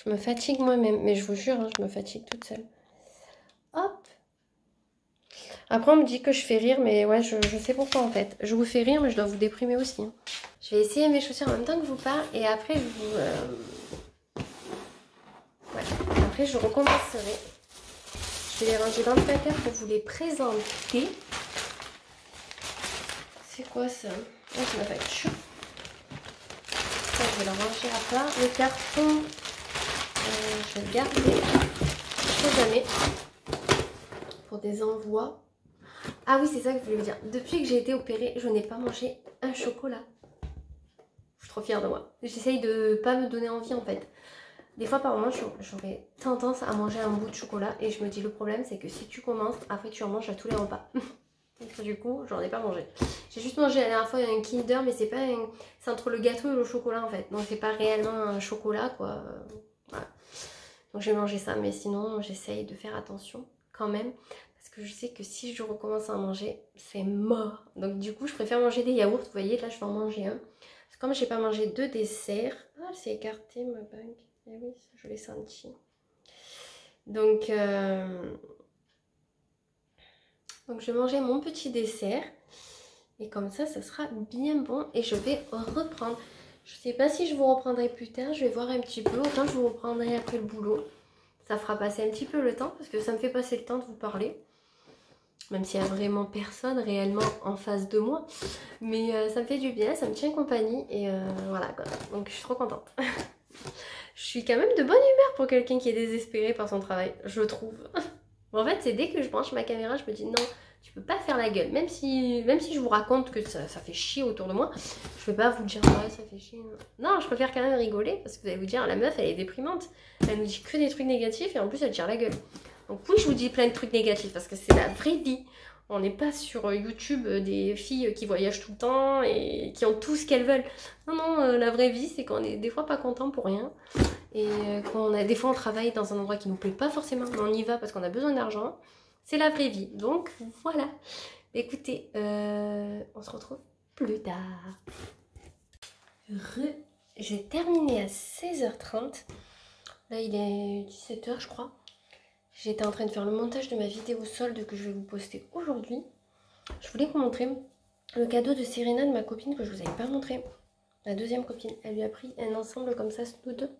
Je me fatigue moi-même. Mais je vous jure, hein, je me fatigue toute seule. Hop. Après, on me dit que je fais rire, mais ouais, je sais pourquoi en fait. Je vous fais rire, mais je dois vous déprimer aussi. Hein. Je vais essayer mes chaussures en même temps que je vous parle, et après, ouais. Après, je recommencerai. Je vais les ranger dans le placard pour vous les présenter. C'est quoi ça? Oh, ça va être chaud. Ça, je vais le ranger à part. Le carton, je vais le garder. Je sais jamais. des envois. Ah oui, c'est ça que je voulais vous dire. Depuis que j'ai été opérée, je n'ai pas mangé un chocolat. Je suis trop fière de moi. J'essaye de pas me donner envie en fait. Des fois par moment, j'aurais tendance à manger un bout de chocolat. Et je me dis le problème c'est que si tu commences, après tu en manges à tous les repas. Donc du coup, j'en ai pas mangé. J'ai juste mangé la dernière fois un Kinder, mais c'est pas un... c'est entre le gâteau et le chocolat en fait. Donc c'est pas réellement un chocolat quoi. Voilà. Donc j'ai mangé ça, mais sinon j'essaye de faire attention quand même. Parce que je sais que si je recommence à en manger, c'est mort. Donc du coup, je préfère manger des yaourts. Vous voyez, là je vais en manger un. Parce que comme j'ai pas mangé de dessert... Ah, c'est écarté ma bague. Eh oui, ça, je l'ai senti. Donc je vais manger mon petit dessert. Et comme ça sera bien bon. Et je vais reprendre. Je sais pas si je vous reprendrai plus tard. Je vais voir un petit peu. Autant je vous reprendrai après le boulot. Ça fera passer un petit peu le temps. Parce que ça me fait passer le temps de vous parler. Même s'il n'y a vraiment personne réellement en face de moi. Mais ça me fait du bien. Ça me tient compagnie. Et voilà quoi. Donc je suis trop contente. Je suis quand même de bonne humeur pour quelqu'un qui est désespéré par son travail. Je trouve. En fait, c'est dès que je branche ma caméra, je me dis non, tu peux pas faire la gueule. Même si je vous raconte que ça fait chier autour de moi, je peux pas vous dire ouais, ça fait chier. Non, je préfère quand même rigoler parce que vous allez vous dire la meuf, elle est déprimante. Elle nous dit que des trucs négatifs et en plus elle tire la gueule. Donc oui, je vous dis plein de trucs négatifs parce que c'est la vraie vie. On n'est pas sur YouTube des filles qui voyagent tout le temps et qui ont tout ce qu'elles veulent. Non, non, la vraie vie, c'est qu'on est des fois pas content pour rien. Et des fois on travaille dans un endroit qui nous plaît pas forcément, mais on y va parce qu'on a besoin d'argent. C'est la vraie vie. Donc voilà. Écoutez, on se retrouve plus tard. J'ai terminé à 16h30. Là il est 17h je crois. J'étais en train de faire le montage de ma vidéo solde que je vais vous poster aujourd'hui. Je voulais vous montrer le cadeau de Serena de ma copine que je vous avais pas montré. La deuxième copine. Elle lui a pris un ensemble comme ça, snood.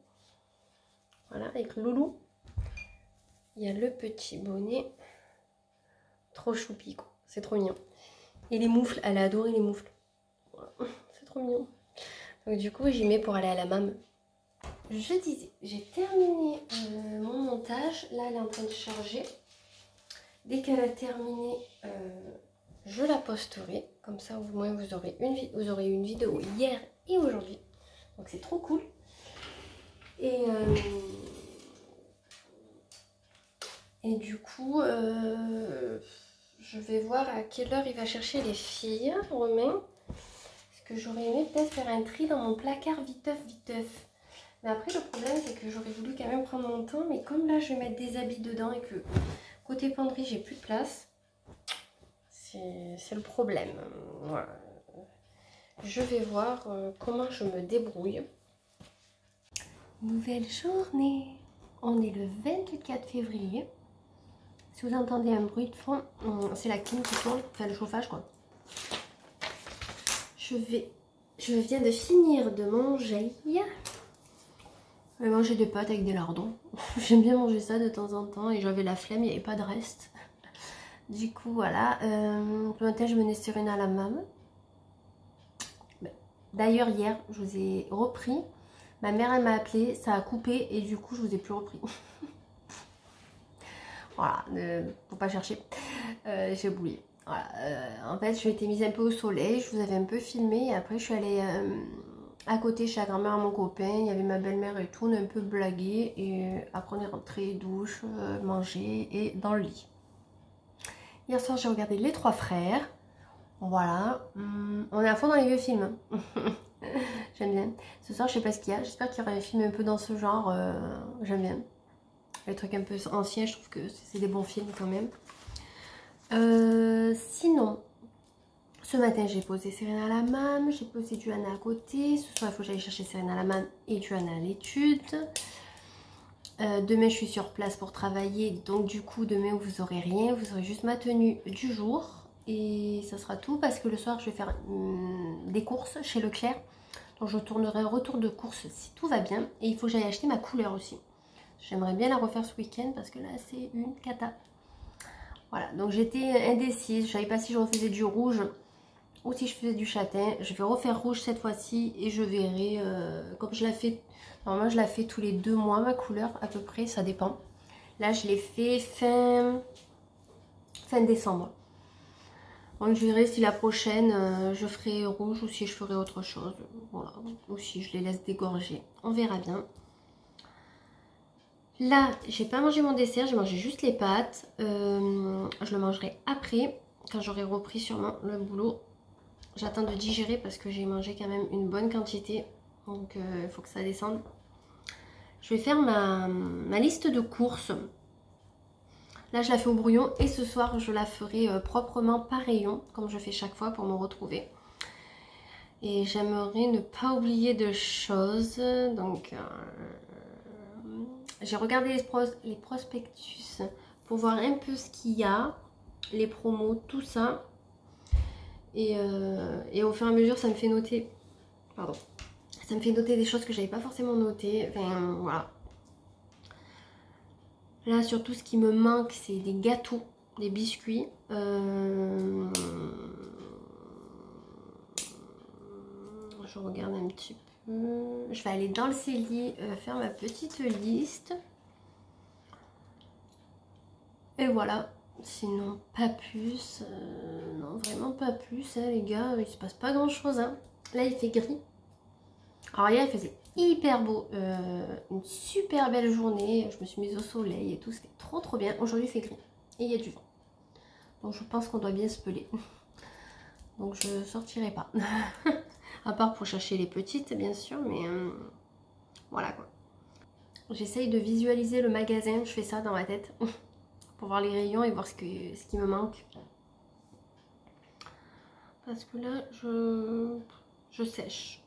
Voilà, avec Loulou. Il y a le petit bonnet. Trop choupi, quoi. C'est trop mignon. Et les moufles, elle a adoré les moufles. Voilà. C'est trop mignon. Donc du coup, j'y mets pour aller à la mam. Je disais, j'ai terminé mon montage. Là, elle est en train de charger. Dès qu'elle a terminé, je la posterai. Comme ça, au moins, vous aurez une vidéo hier et aujourd'hui. Donc c'est trop cool. Et du coup, je vais voir à quelle heure il va chercher les filles, Romain. Parce que j'aurais aimé peut-être faire un tri dans mon placard viteuf. Mais après, le problème, c'est que j'aurais voulu quand même prendre mon temps. Mais comme là, je vais mettre des habits dedans et que côté penderie, j'ai plus de place. C'est le problème. Voilà. Je vais voir comment je me débrouille. Nouvelle journée. On est le 24 février. Si vous entendez un bruit de fond, c'est la clim qui tourne, enfin le chauffage quoi. Je viens de finir de manger. Je vais manger des pâtes avec des lardons. J'aime bien manger ça de temps en temps et j'avais la flemme, il n'y avait pas de reste. Du coup voilà, ce matin je menais Serena à la mam. D'ailleurs hier je vous ai repris. Ma mère elle m'a appelé, ça a coupé et du coup je vous ai plus repris. Voilà, faut pas chercher. J'ai oublié. Voilà, en fait, je m'étais mise un peu au soleil, je vous avais un peu filmé et après je suis allée à côté chez la grand-mère à mon copain. Il y avait ma belle-mère et tout, on a un peu blagué et après on est rentré, douche, manger et dans le lit. Hier soir, j'ai regardé Les Trois Frères. Voilà, on est à fond dans les vieux films. J'aime bien. Ce soir, je sais pas ce qu'il y a. J'espère qu'il y aura un film un peu dans ce genre. J'aime bien. Les trucs un peu anciens, je trouve que c'est des bons films quand même. Sinon, ce matin j'ai posé Serena à la mam, j'ai posé Duana à côté. Ce soir il faut que j'aille chercher Serena à la mam et Duana à l'étude. Demain je suis sur place pour travailler, donc du coup demain vous aurez rien, vous aurez juste ma tenue du jour. Et ça sera tout parce que le soir je vais faire des courses chez Leclerc. Donc je tournerai un retour de course si tout va bien. Et il faut que j'aille acheter ma couleur aussi. J'aimerais bien la refaire ce week-end parce que là c'est une cata. Voilà, donc j'étais indécise. Je ne savais pas si je refaisais du rouge ou si je faisais du châtain. Je vais refaire rouge cette fois-ci et je verrai comme je la fais. Normalement je la fais tous les 2 mois ma couleur à peu près, ça dépend. Là je l'ai fait fin fin décembre. Donc je verrai si la prochaine je ferai rouge ou si je ferai autre chose. Voilà. Ou si je les laisse dégorger. On verra bien. Là, j'ai pas mangé mon dessert, j'ai mangé juste les pâtes. Je le mangerai après, quand j'aurai repris sûrement le boulot. J'attends de digérer parce que j'ai mangé quand même une bonne quantité. Donc il faut que ça descende. Je vais faire ma liste de courses. Là, je la fais au brouillon et ce soir, je la ferai proprement par rayon, comme je fais chaque fois pour me retrouver. Et j'aimerais ne pas oublier de choses. Donc, j'ai regardé les prospectus pour voir un peu ce qu'il y a, les promos, tout ça. Et au fur et à mesure, ça me fait noter. Pardon. Ça me fait noter des choses que j'avais pas forcément notées. Enfin, voilà. Là, surtout, ce qui me manque, c'est des gâteaux, des biscuits. Je regarde un petit peu. Je vais aller dans le CELI faire ma petite liste. Et voilà. Sinon, pas plus. Non, vraiment pas plus, hein, les gars. Il se passe pas grand-chose. Hein. Là, il fait gris. Alors, hier, il faisait hyper beau, une super belle journée, je me suis mise au soleil et tout, c'était trop bien. Aujourd'hui il fait gris et il y a du vent, donc je pense qu'on doit bien se peler. Donc je sortirai pas, à part pour chercher les petites bien sûr, mais voilà quoi. J'essaye de visualiser le magasin, je fais ça dans ma tête, pour voir les rayons et voir ce qui me manque. Parce que là je sèche.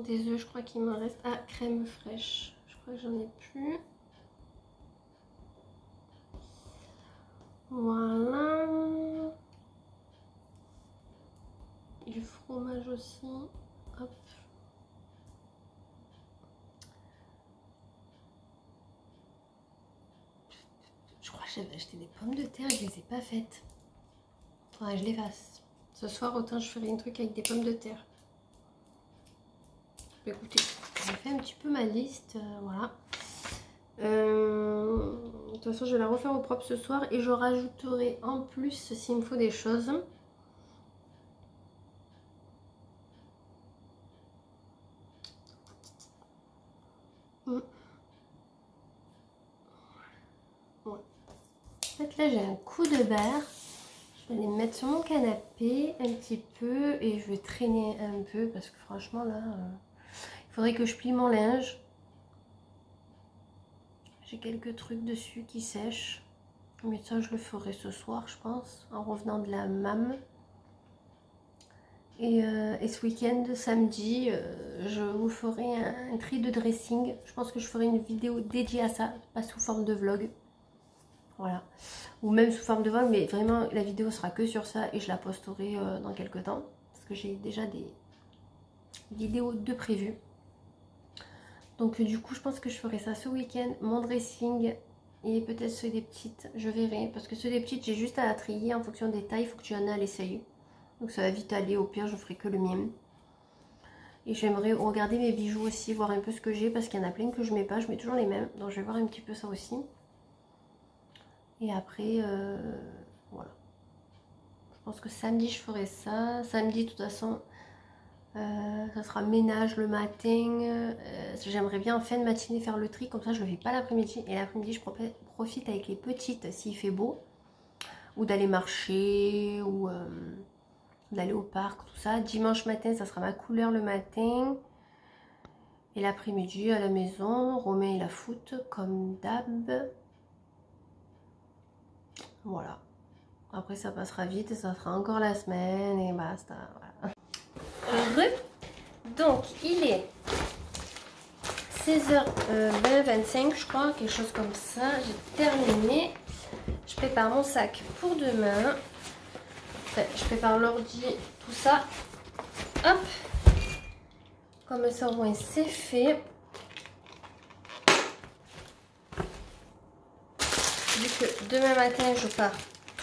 Des œufs, je crois qu'il me reste. Ah, crème fraîche. Je crois que j'en ai plus. Voilà. Du fromage aussi. Hop. Je crois que j'avais acheté des pommes de terre et je les ai pas faites. Faudrait que je les fasse. Ce soir, autant je ferai un truc avec des pommes de terre. Écoutez, j'ai fait un petit peu ma liste, voilà. De toute façon, je vais la refaire au propre ce soir et je rajouterai en plus s'il me faut des choses. Ouais. En fait, là, j'ai un coup de barre. Je vais les mettre sur mon canapé un petit peu et je vais traîner un peu parce que franchement, là... il faudrait que je plie mon linge. J'ai quelques trucs dessus qui sèchent. Mais ça, je le ferai ce soir, je pense, en revenant de la MAM. Et ce week-end, samedi, je vous ferai un tri de dressing. Je pense que je ferai une vidéo dédiée à ça, pas sous forme de vlog. Voilà. Ou même sous forme de vlog, mais vraiment, la vidéo sera que sur ça et je la posterai dans quelques temps. Parce que j'ai déjà des vidéos de prévues. Donc du coup, je pense que je ferai ça ce week-end. Mon dressing et peut-être ceux des petites, je verrai. Parce que ceux des petites, j'ai juste à la trier en fonction des tailles. Il faut que tu en aies à l'essayer. Donc ça va vite aller. Au pire, je ferai que le mien. Et j'aimerais regarder mes bijoux aussi, voir un peu ce que j'ai. Parce qu'il y en a plein que je mets pas. Je mets toujours les mêmes. Donc je vais voir un petit peu ça aussi. Et après, voilà. Je pense que samedi, je ferai ça. Samedi, de toute façon... ça sera ménage le matin. J'aimerais bien en fin de matinée faire le tri, comme ça je le fais pas l'après-midi. Et l'après-midi je profite avec les petites s'il fait beau. Ou d'aller marcher, ou d'aller au parc, tout ça. Dimanche matin ça sera ma couleur le matin. Et l'après-midi à la maison, Romain il a foot comme d'hab. Voilà. Après ça passera vite et ça sera encore la semaine et basta. Voilà. Donc il est 16h20-25 je crois, quelque chose comme ça. J'ai terminé. Je prépare mon sac pour demain. Enfin, je prépare l'ordi, tout ça. Hop. Comme ça au moins c'est fait. Vu que demain matin je pars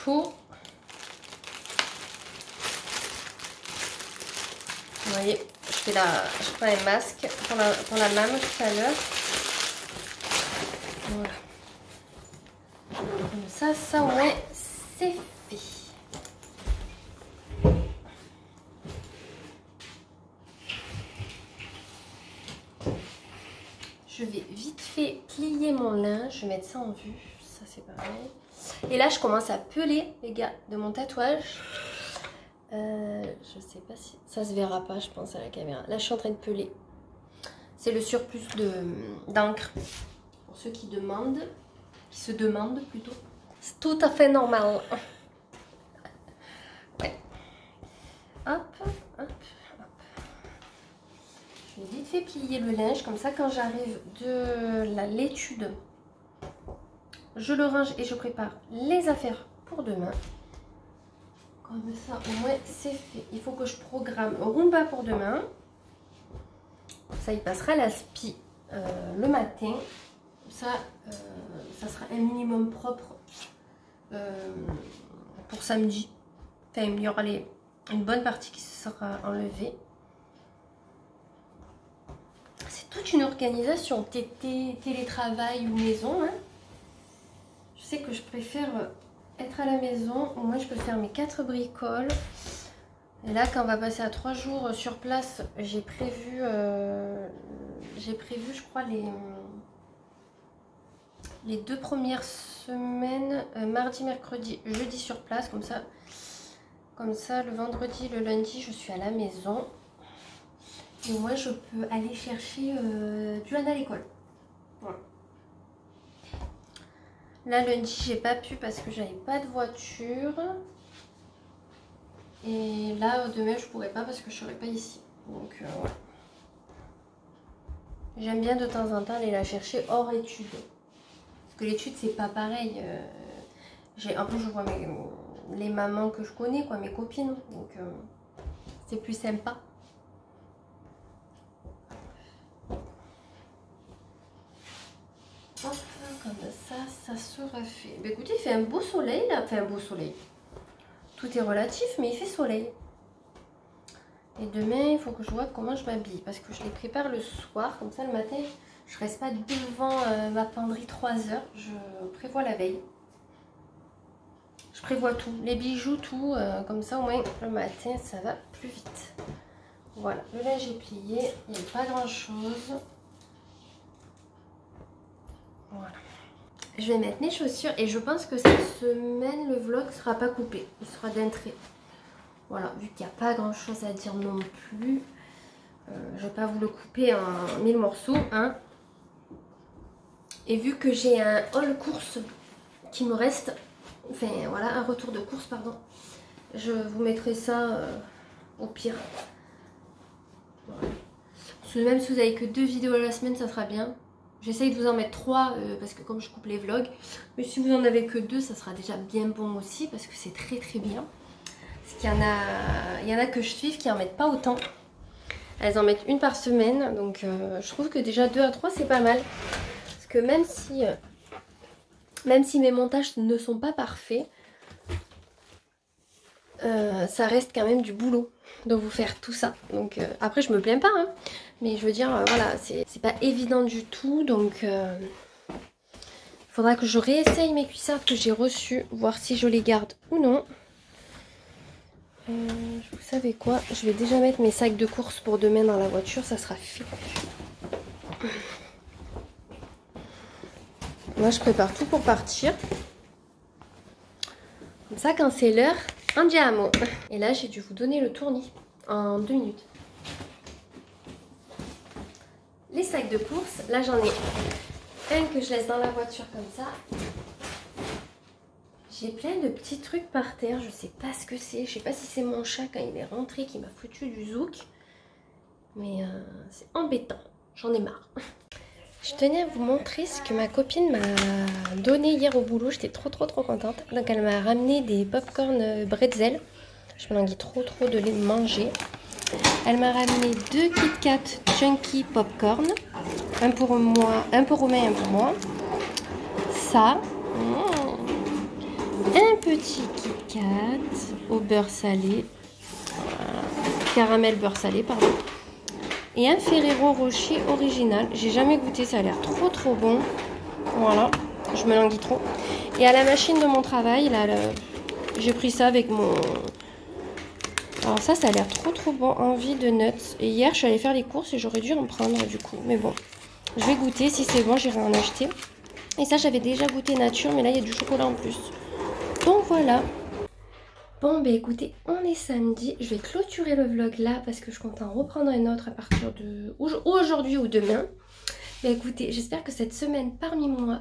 tôt. Vous voyez, je prends un masque pour la MAM tout à l'heure. Voilà. Comme ça au moins c'est fait. Je vais vite fait plier mon linge, je vais mettre ça en vue, ça c'est pareil. Et là je commence à peler les gars de mon tatouage. Je sais pas si ça se verra pas, je pense à la caméra. Là je suis en train de peler. C'est le surplus d'encre. Pour ceux qui demandent, qui se demandent plutôt. C'est tout à fait normal. Ouais. Hop, hop, hop. Je vais vite fait plier le linge, comme ça quand j'arrive de l'étude, je le range et je prépare les affaires pour demain. Comme ça au moins c'est fait. Il faut que je programme Roomba pour demain. Ça il passera la spi le matin. Ça sera un minimum propre pour samedi. Enfin, il y aura une bonne partie qui sera enlevée. C'est toute une organisation, télétravail ou maison. Hein. Je sais que je préfère être à la maison. Au moins je peux faire mes 4 bricoles. Et là quand on va passer à 3 jours sur place, j'ai prévu je crois les 2 premières semaines, mardi, mercredi, jeudi sur place. Comme ça le vendredi, le lundi je suis à la maison. Et moi je peux aller chercher Duana à l'école. Voilà. Là lundi j'ai pas pu parce que j'avais pas de voiture. Et là demain je pourrais pas parce que je serai pas ici. Donc voilà. J'aime bien de temps en temps aller la chercher hors études. Parce que l'étude c'est pas pareil. En plus je vois les mamans que je connais, quoi, mes copines. Donc c'est plus sympa. Hop, comme ça sera fait. Bah, écoutez, il fait un beau soleil là. Enfin, un beau soleil. Tout est relatif, mais il fait soleil. Et demain, il faut que je vois comment je m'habille. Parce que je les prépare le soir. Comme ça, le matin, je reste pas devant ma penderie 3 heures. Je prévois la veille. Je prévois tout. Les bijoux, tout. Comme ça, au moins, le matin, ça va plus vite. Voilà. Le linge est plié. Il n'y a pas grand-chose. Voilà. Je vais mettre mes chaussures et je pense que cette semaine le vlog sera pas coupé, il sera d'un trait. Voilà, vu qu'il n'y a pas grand chose à dire non plus, je vais pas vous le couper en 1000 morceaux. Hein. Et vu que j'ai un haul course qui me reste, enfin voilà, un retour de course, pardon, je vous mettrai ça au pire. Voilà. Même si vous avez que 2 vidéos à la semaine, ça sera bien. J'essaye de vous en mettre 3 parce que comme je coupe les vlogs. Mais si vous en avez que 2, ça sera déjà bien bon aussi parce que c'est très très bien. Parce qu'il y en a que je suis qui en mettent pas autant. Elles en mettent 1 par semaine. Donc je trouve que déjà 2 à 3 c'est pas mal. Parce que même si mes montages ne sont pas parfaits, ça reste quand même du boulot de vous faire tout ça. Donc après je me plains pas hein. Mais je veux dire voilà, c'est pas évident du tout. Donc il faudra que je réessaye mes cuissardes que j'ai reçues, voir si je les garde ou non. Vous savez quoi, je vais déjà mettre mes sacs de course pour demain dans la voiture, ça sera fait. Moi je prépare tout pour partir. Comme ça quand c'est l'heure, andiamo. Et là j'ai dû vous donner le tournis en 2 minutes. Les sacs de course, là j'en ai un que je laisse dans la voiture comme ça. J'ai plein de petits trucs par terre, je sais pas ce que c'est. Je sais pas si c'est mon chat quand il est rentré qui m'a foutu du zouk. Mais c'est embêtant, j'en ai marre. Je tenais à vous montrer ce que ma copine m'a donné hier au boulot. J'étais trop contente. Donc elle m'a ramené des popcorn bretzel. Je me languis trop de les manger. Elle m'a ramené 2 Kit Kat Chunky Popcorn. Un pour moi, un pour Romain, un pour moi. Ça. Un petit Kit Kat au beurre salé. Voilà. Caramel beurre salé, pardon. Et un Ferrero Rocher original. J'ai jamais goûté, ça a l'air trop bon. Voilà, je me languis trop. Et à la machine de mon travail, là, j'ai pris ça avec mon... Alors ça a l'air trop bon, envie de nuts. Et hier, je suis allée faire les courses et j'aurais dû en prendre du coup. Mais bon, je vais goûter. Si c'est bon, j'irai en acheter. Et ça, j'avais déjà goûté nature, mais là, il y a du chocolat en plus. Donc voilà. Bon, bah écoutez, on est samedi. Je vais clôturer le vlog là parce que je compte en reprendre un autre à partir de aujourd'hui ou demain. Bah écoutez, j'espère que cette semaine parmi moi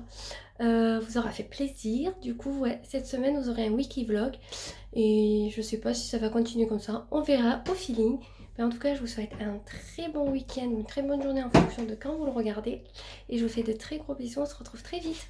vous aura fait plaisir. Du coup, ouais, cette semaine, vous aurez un wiki vlog. Et je sais pas si ça va continuer comme ça. On verra au feeling. Mais en tout cas, je vous souhaite un très bon week-end, une très bonne journée en fonction de quand vous le regardez. Et je vous fais de très gros bisous. On se retrouve très vite.